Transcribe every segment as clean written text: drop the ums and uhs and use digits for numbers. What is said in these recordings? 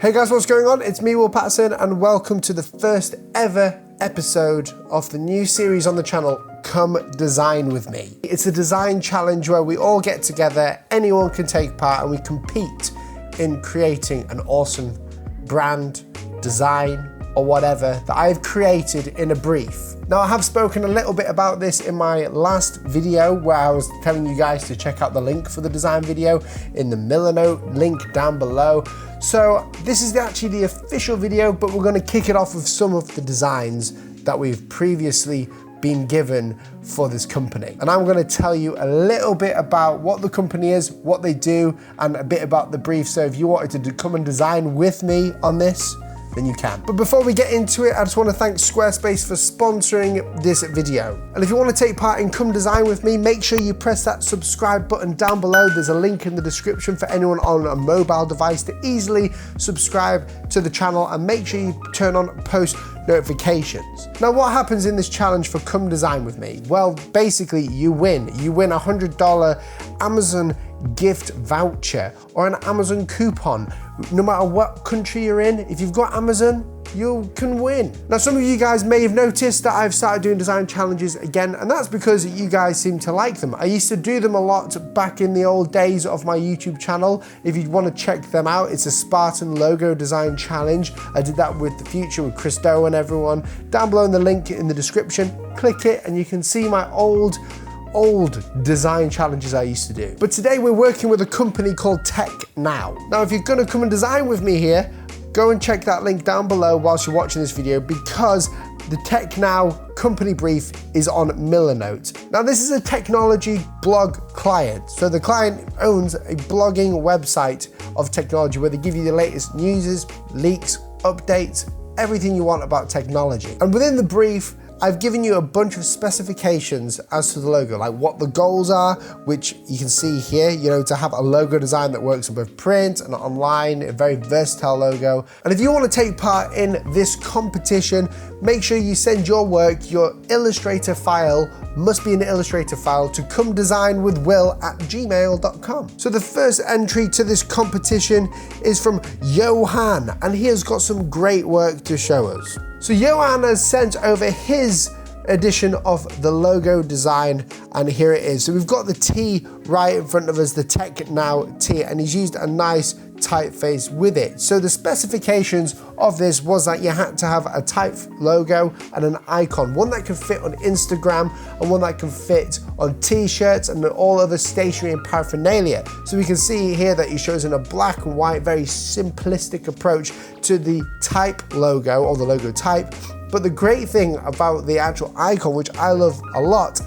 Hey guys, what's going on? It's me, Paterson, and welcome to the first ever episode of the new series on the channel, Come Design With Me. It's a design challenge where we all get together, anyone can take part, and we compete in creating an awesome brand, design, or whatever that I've created in a brief. Now, I have spoken a little bit about this in my last video where I was telling you guys to check out the link for the design video in the Miller Note link down below. So this is actually the official video, but we're gonna kick it off with some of the designs that we've previously been given for this company. And I'm gonna tell you a little bit about what the company is, what they do, and a bit about the brief. So if you wanted to come and design with me on this, then you can. But before we get into it, I just want to thank Squarespace for sponsoring this video. And if you want to take part in Come Design With Me, make sure you press that subscribe button down below. There's a link in the description for anyone on a mobile device to easily subscribe to the channel, and make sure you turn on post notifications. Now, what happens in this challenge for Come Design With Me? Well, basically you win. You win a $100 Amazon gift voucher or an Amazon coupon. No matter what country you're in, if you've got Amazon, you can win. Now, some of you guys may have noticed that I've started doing design challenges again, and that's because you guys seem to like them. I used to do them a lot back in the old days of my YouTube channel. If you want to check them out, it's a Spartan logo design challenge. I did that with the Future, with Chris Doe and everyone. Down below in the link in the description, click it and you can see my old design challenges I used to do. But today we're working with a company called Tech Now. Now, if you're gonna come and design with me here, go and check that link down below whilst you're watching this video, because the Tech Now company brief is on Miller Note. Now, this is a technology blog client. So the client owns a blogging website of technology where they give you the latest news, leaks, updates, everything you want about technology. And within the brief, I've given you a bunch of specifications as to the logo, like what the goals are, which you can see here, you know, to have a logo design that works on both print and online, a very versatile logo. And if you want to take part in this competition, make sure you send your work, your Illustrator file, must be an Illustrator file, to comedesignwithwill@gmail.com. So the first entry to this competition is from Johan, and he has got some great work to show us. So Johan has sent over his edition of the logo design, and here it is. So we've got the T right in front of us, the Tech Now T, and he's used a nice typeface with it. So the specifications of this was that you had to have a type logo and an icon, one that can fit on Instagram and one that can fit on t-shirts and all other stationery and paraphernalia. So we can see here that he shows in a black and white, very simplistic approach to the type logo, or the logo type. But the great thing about the actual icon, which I love a lot,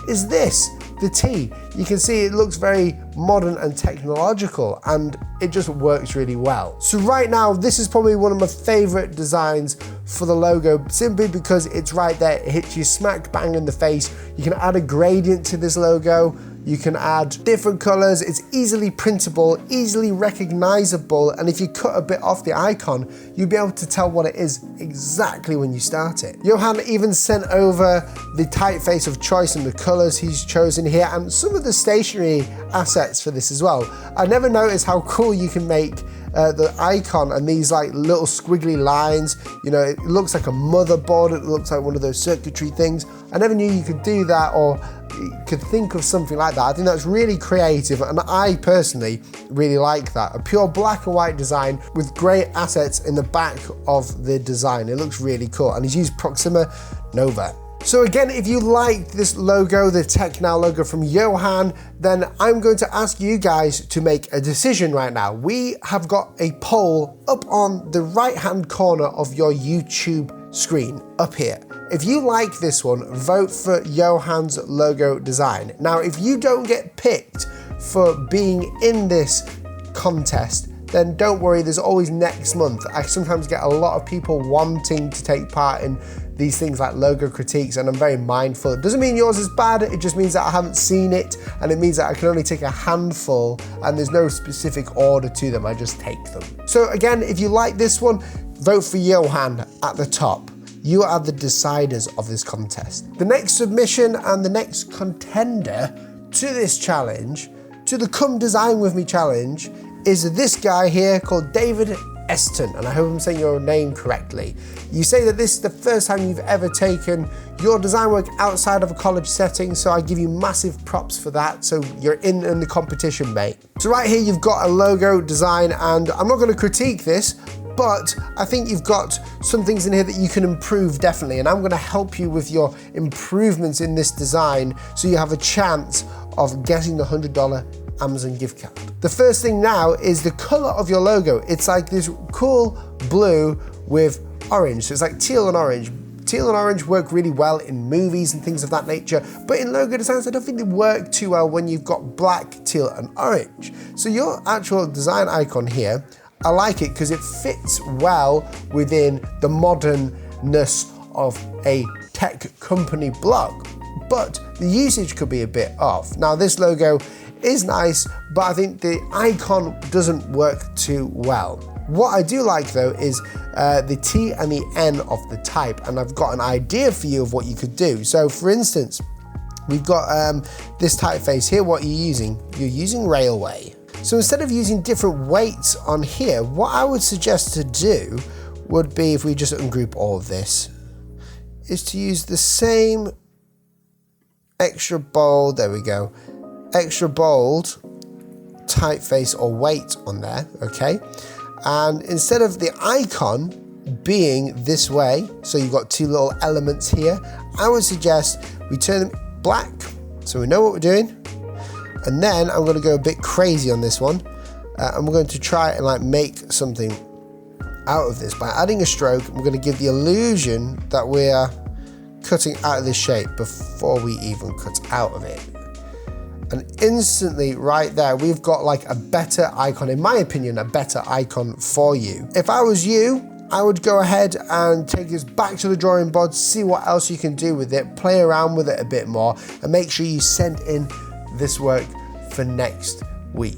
is this, the T. You can see it looks very modern and technological, and it just works really well. So right now, this is probably one of my favorite designs for the logo, simply because it's right there. It hits you smack bang in the face. You can add a gradient to this logo. You can add different colors. It's easily printable, easily recognizable. And if you cut a bit off the icon, you'll be able to tell what it is exactly when you start it. Johan even sent over the typeface of choice and the colors he's chosen here, and some of the stationery assets for this as well. I never noticed how cool you can make the icon and these like little squiggly lines. You know, it looks like a motherboard. It looks like one of those circuitry things. I never knew you could do that, or could think of something like that. I think that's really creative, and I personally really like that. A pure black and white design with great assets in the back of the design. It looks really cool, and he's used Proxima Nova. So again, if you like this logo, the Tech Now logo from Johan, then I'm going to ask you guys to make a decision right now. We have got a poll up on the right-hand corner of your YouTube screen, up here. If you like this one, vote for Johan's logo design. Now, if you don't get picked for being in this contest, then don't worry, there's always next month. I sometimes get a lot of people wanting to take part in these things like logo critiques, and I'm very mindful. It doesn't mean yours is bad, it just means that I haven't seen it, and it means that I can only take a handful, and there's no specific order to them, I just take them. So again, if you like this one, vote for Johan at the top. You are the deciders of this contest. The next submission and the next contender to this challenge, to the Come Design With Me challenge, is this guy here called David Eston, and I hope I'm saying your name correctly. You say that this is the first time you've ever taken your design work outside of a college setting, so I give you massive props for that. So you're in the competition, mate. So right here you've got a logo design, and I'm not going to critique this, but I think you've got some things in here that you can improve definitely, and I'm going to help you with your improvements in this design so you have a chance of getting the $100 Amazon gift card. The first thing now is the color of your logo. It's like this cool blue with orange, so it's like teal and orange. Teal and orange work really well in movies and things of that nature, but in logo designs, I don't think they work too well when you've got black, teal, and orange. So your actual design icon here, I like it because it fits well within the modernness of a tech company blog, but the usage could be a bit off. Now this logo is nice, but I think the icon doesn't work too well. What I do like though is the T and the N of the type, and I've got an idea for you of what you could do. So for instance, we've got this typeface here. What are you using? You're using Railway. So instead of using different weights on here, what I would suggest to do would be, if we just ungroup all of this, is to use the same extra bold, there we go, extra bold typeface or weight on there, okay? And instead of the icon being this way, so you've got two little elements here, I would suggest we turn them black so we know what we're doing. And then I'm going to go a bit crazy on this one, and we're going to try and like make something out of this by adding a stroke. We're going to give the illusion that we're cutting out of this shape before we even cut out of it. And instantly right there, we've got like a better icon, in my opinion, a better icon for you. If I was you, I would go ahead and take this back to the drawing board, see what else you can do with it, play around with it a bit more, and make sure you send in this work for next week.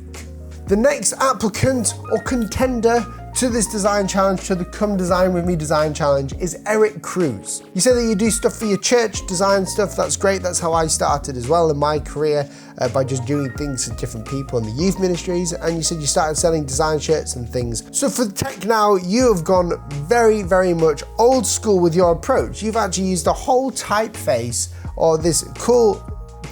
The next applicant or contender to this design challenge, to the Come Design With Me design challenge, is Eric Cruz. You say that you do stuff for your church, design stuff, that's great. That's how I started as well in my career, by just doing things for different people in the youth ministries. And you said you started selling design shirts and things. So for tech now, you have gone very, very much old school with your approach. You've actually used a whole typeface, or this cool,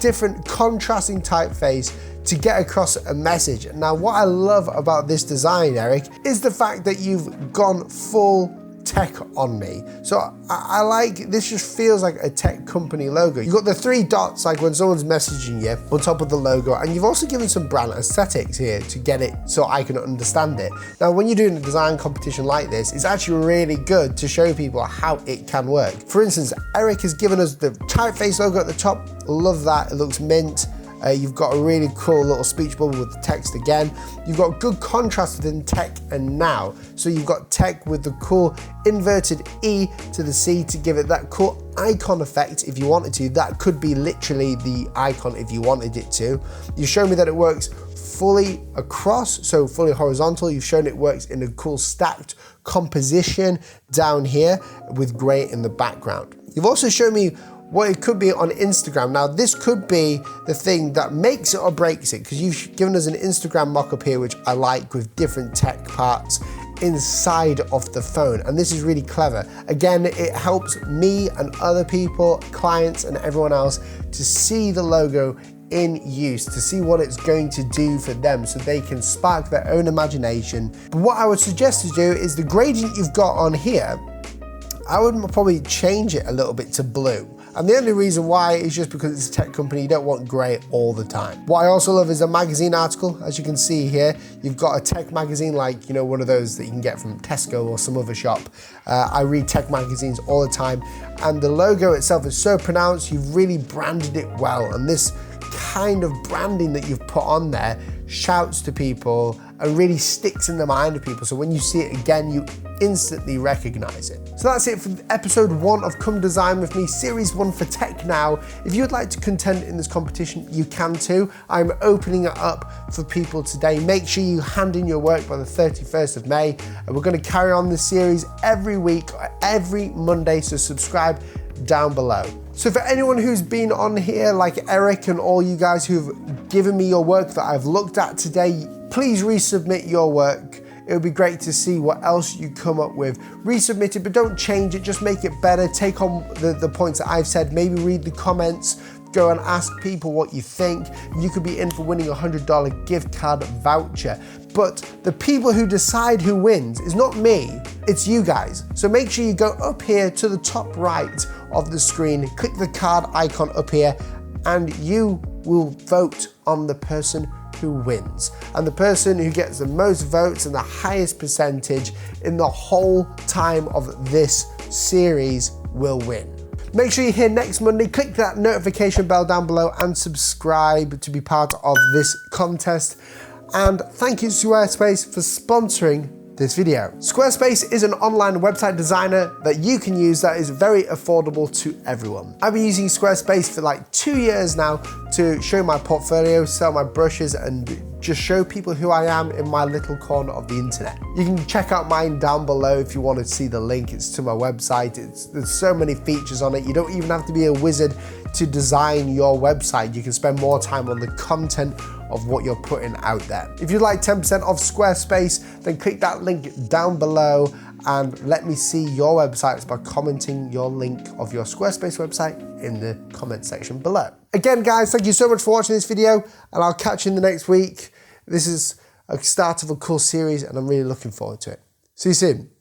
different contrasting typeface, to get across a message. Now, what I love about this design, Eric, is the fact that you've gone full tech on me. So I like, this just feels like a tech company logo. You've got the three dots, like when someone's messaging you, on top of the logo, and you've also given some brand aesthetics here to get it so I can understand it. Now, when you're doing a design competition like this, it's actually really good to show people how it can work. For instance, Eric has given us the typeface logo at the top. Love that, it looks mint. You've got a really cool little speech bubble with the text again. You've got good contrast within tech and now. So you've got tech with the cool inverted E to the C to give it that cool icon effect if you wanted to. That could be literally the icon if you wanted it to. You've shown me that it works fully across, so fully horizontal. You've shown it works in a cool stacked composition down here with gray in the background. You've also shown me what it could be on Instagram. Now, this could be the thing that makes it or breaks it, because you've given us an Instagram mock-up here, which I like, with different tech parts inside of the phone. And this is really clever. Again, it helps me and other people, clients and everyone else, to see the logo in use, to see what it's going to do for them so they can spark their own imagination. But what I would suggest to do is the gradient you've got on here, I would probably change it a little bit to blue. And the only reason why is just because it's a tech company, you don't want grey all the time. What I also love is a magazine article. As you can see here, you've got a tech magazine, like, you know, one of those that you can get from Tesco or some other shop. I read tech magazines all the time, and the logo itself is so pronounced. You've really branded it well, and this kind of branding that you've put on there shouts to people and really sticks in the mind of people. So when you see it again, you instantly recognize it. So that's it for episode 1 of Come Design With Me, series 1 for Tech Now. If you would like to contend in this competition, you can too. I'm opening it up for people today. Make sure you hand in your work by the 31st of May. And we're going to carry on this series every week, every Monday, so subscribe down below. So for anyone who's been on here, like Eric and all you guys who've given me your work that I've looked at today, please resubmit your work. It would be great to see what else you come up with. Resubmit it, but don't change it, just make it better. Take on the points that I've said, maybe read the comments, go and ask people what you think. You could be in for winning a $100 gift card voucher. But the people who decide who wins is not me, it's you guys. So make sure you go up here to the top right of the screen, click the card icon up here, and you will vote on the person who wins. And the person who gets the most votes and the highest percentage in the whole time of this series will win. Make sure you're here next Monday, click that notification bell down below and subscribe to be part of this contest. And thank you Squarespace for sponsoring this video. Squarespace is an online website designer that you can use that is very affordable to everyone. I've been using Squarespace for like 2 years now to show my portfolio, sell my brushes, and just show people who I am in my little corner of the internet. You can check out mine down below if you want to see the link. It's to my website. There's so many features on it. You don't even have to be a wizard to design your website. You can spend more time on the content of what you're putting out there. If you'd like 10% off Squarespace, then click that link down below and let me see your websites by commenting your link of your Squarespace website in the comment section below. Again, guys, thank you so much for watching this video, and I'll catch you in the next week. This is a start of a cool series and I'm really looking forward to it. See you soon.